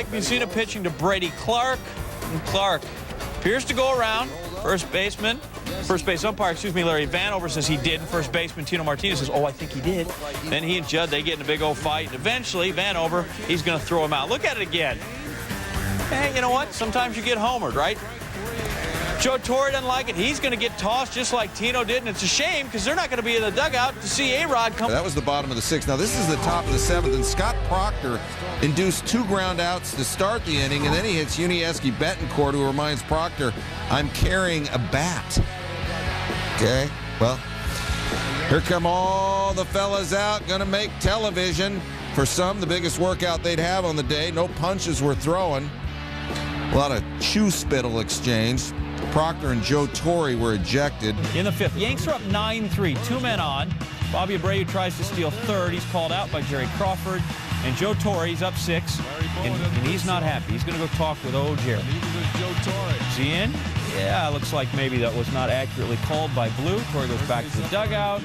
Mike Mussina pitching to Brady Clark. And Clark appears to go around. First base umpire, Larry Vanover says he did. First baseman Tino Martinez says, oh, I think he did. Then he and Judd, they get in a big old fight. And eventually, Vanover, he's going to throw him out. Look at it again. Hey, you know what? Sometimes you get homered, right? Joe Torre doesn't like it. He's going to get tossed just like Tino did, and it's a shame because they're not going to be in the dugout to see A-Rod come. That was the bottom of the sixth. Now this is the top of the seventh, and Scott Proctor induced 2 ground outs to start the inning, and then he hits Unieski Betancourt, who reminds Proctor, I'm carrying a bat. Okay, well, here come all the fellas out, going to make television. For some, the biggest workout they'd have on the day. No punches were throwing. A lot of chew spittle exchange. Proctor and Joe Torre were ejected. In the fifth, Yanks are up 9-3, 2 men on. Bobby Abreu tries to steal third. He's called out by Jerry Crawford. And Joe Torre, he's up 6, and he's not happy. He's going to go talk with old Jerry. Is he in? Yeah, looks like maybe that was not accurately called by Blue. Torre goes back to the dugout.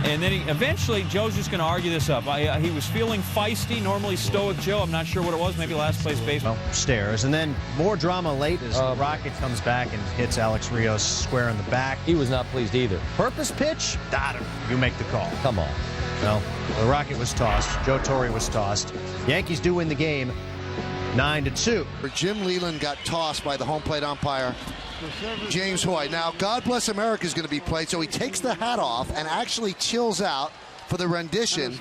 And then eventually, Joe's just going to argue this up. He was feeling feisty, normally stoic Joe. I'm not sure what it was. Maybe last place baseball. Stairs. And then more drama late as Rocket comes back and hits Alex Rios square in the back. He was not pleased either. Purpose pitch? Got him. You make the call. Come on. No, the Rocket was tossed. Joe Torre was tossed. Yankees do win the game 9-2. Jim Leland got tossed by the home plate umpire, James Hoy. Now, God Bless America is going to be played, so he takes the hat off and actually chills out for the rendition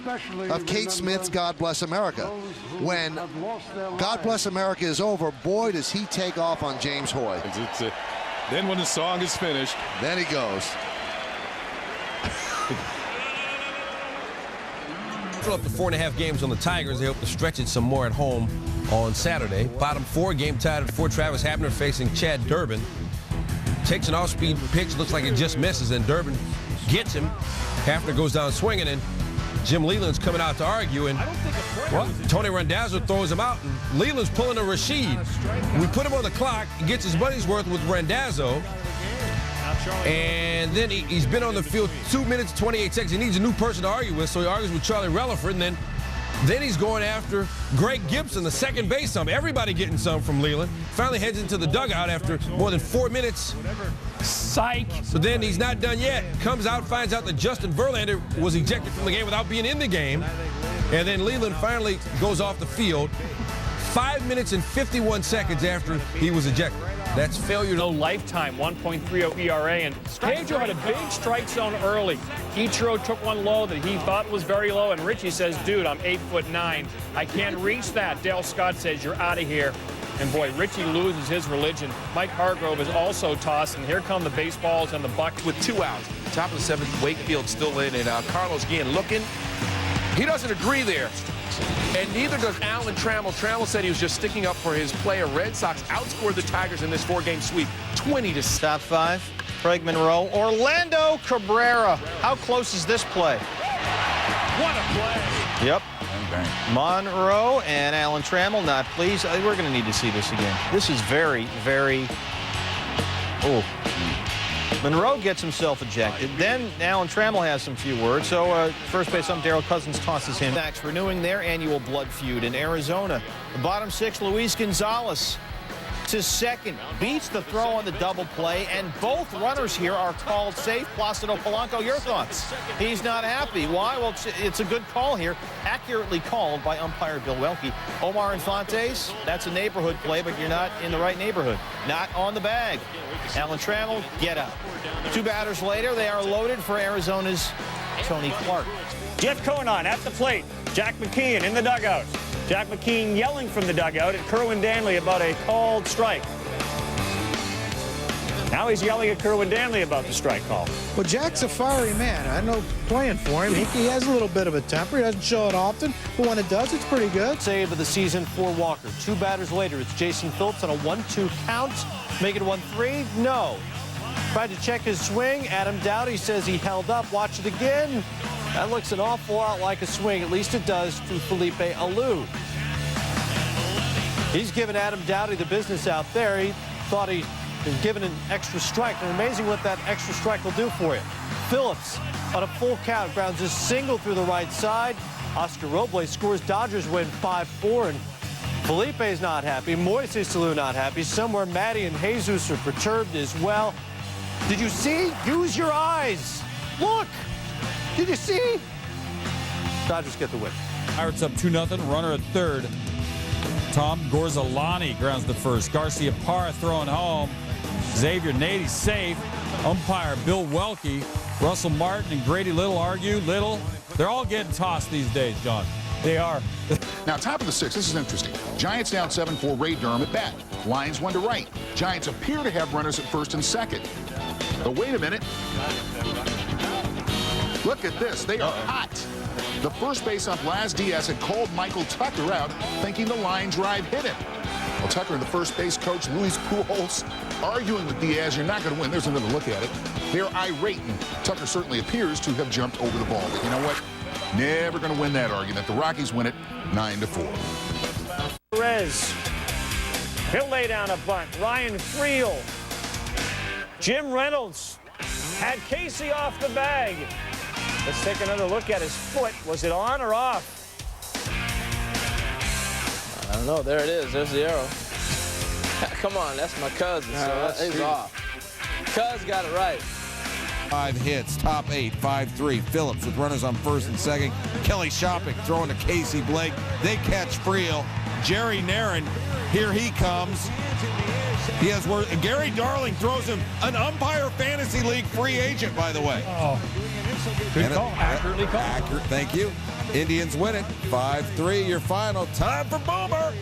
of Kate Smith's God Bless America. When God Bless America is over, boy, does he take off on James Hoy. Then when the song is finished, then he goes. Up to 4.5 games on the Tigers. They hope to stretch it some more at home on Saturday. Bottom 4, game tied at 4. Travis Hapner facing Chad Durbin. Takes an off-speed pitch, looks like it just misses, and Durbin gets him. Hapner goes down swinging, and Jim Leland's coming out to argue, and Tony Randazzo throws him out, and Leland's pulling a Rashid. We put him on the clock. He gets his money's worth with Randazzo. And then he's been on the field 2 minutes, 28 seconds. He needs a new person to argue with, so he argues with Charlie Relaford, and then he's going after Greg Gibson, the second base ump. Everybody getting some from Leland. Finally heads into the dugout after more than 4 minutes. Psych. So then he's not done yet. Comes out, finds out that Justin Verlander was ejected from the game without being in the game. And then Leland finally goes off the field 5 minutes and 51 seconds after he was ejected. That's failure. No lifetime, 1.30 ERA, and Pedro had a big strike zone early. Ichiro took one low that he thought was very low, and Richie says, dude, I'm 8'9". I can't reach that. Dale Scott says, you're out of here. And boy, Richie loses his religion. Mike Hargrove is also tossed, and here come the baseballs and the Bucks. With 2 outs, top of the 7th, Wakefield still in, and Carlos Guillen looking. He doesn't agree there. And neither does Alan Trammell. Trammell said he was just sticking up for his player. Red Sox outscored the Tigers in this 4-game sweep, 20-6. Top 5, Craig Monroe, Orlando Cabrera. How close is this play? What a play. Yep. Monroe and Alan Trammell not pleased. We're going to need to see this again. This is very, very... Oh. Monroe gets himself ejected. Then Alan Trammell has some few words. So first base ump Darrell Cousins tosses him. Max renewing their annual blood feud in Arizona. The bottom 6, Luis Gonzalez to second. Beats the throw on the double play, and both runners here are called safe. Placido Polanco, your thoughts? He's not happy. Why? Well, it's a good call here. Accurately called by umpire Bill Welke. Omar Infantes, that's a neighborhood play, but you're not in the right neighborhood. Not on the bag. Alan Trammell, get out. 2 batters later, they are loaded for Arizona's Tony Clark. Jeff Conan at the plate. Jack McKeon in the dugout. Jack McKeon yelling from the dugout at Kerwin Danley about a called strike. Now he's yelling at Kerwin Danley about the strike call. Well, Jack's a fiery man. I know playing for him. He has a little bit of a temper. He doesn't show it often, but when it does, it's pretty good. Save of the season for Walker. 2 batters later, it's Jason Phillips on a 1-2 count. Make it 1-3? No. Tried to check his swing. Adam Dowdy says he held up. Watch it again. That looks an awful lot like a swing. At least it does to Felipe Alou. He's given Adam Dowdy the business out there. He thought he was given an extra strike. And amazing what that extra strike will do for you. Phillips on a full count grounds a single through the right side. Oscar Robles scores. Dodgers win 5-4. And Felipe's not happy. Moises Alou not happy. Somewhere Matty and Jesus are perturbed as well. Did you see? Use your eyes. Look. Did you see? Dodgers get the win. Pirates up 2-0. Runner at third. Tom Gorzolani grounds the first. Garcia Parra throwing home. Xavier Nady safe. Umpire Bill Welke. Russell Martin and Grady Little argue. Little, they're all getting tossed these days, John. They are. Now, top of the sixth, this is interesting. Giants down 7-4, Ray Durham at bat. Lions 1 to right. Giants appear to have runners at first and second. But wait a minute. Look at this. They are hot. The first base ump, Laz Diaz, had called Michael Tucker out, thinking the line drive hit him. Well, Tucker and the first base coach, Luis Pujols, arguing with Diaz. You're not going to win. There's another look at it. They're irate, and Tucker certainly appears to have jumped over the ball. But you know what? Never going to win that argument. The Rockies win it 9-4. Perez. He'll lay down a bunt. Ryan Friel. Jim Reynolds had Casey off the bag. Let's take another look at his foot. Was it on or off? I don't know. There it is. There's the arrow. Come on, that's my cousin. So he's off. Cuz got it right. 5 hits, top 8, 5-3. Phillips with runners on first and second. Kelly Shopping throwing to Casey Blake. They catch Friel. Jerry Narron, here he comes. He has word. Gary Darling throws him an umpire fantasy league free agent, by the way. Oh, good call. Accurately called. Accurate, thank you. Indians win it 5-3. Your final. Time for Boomer.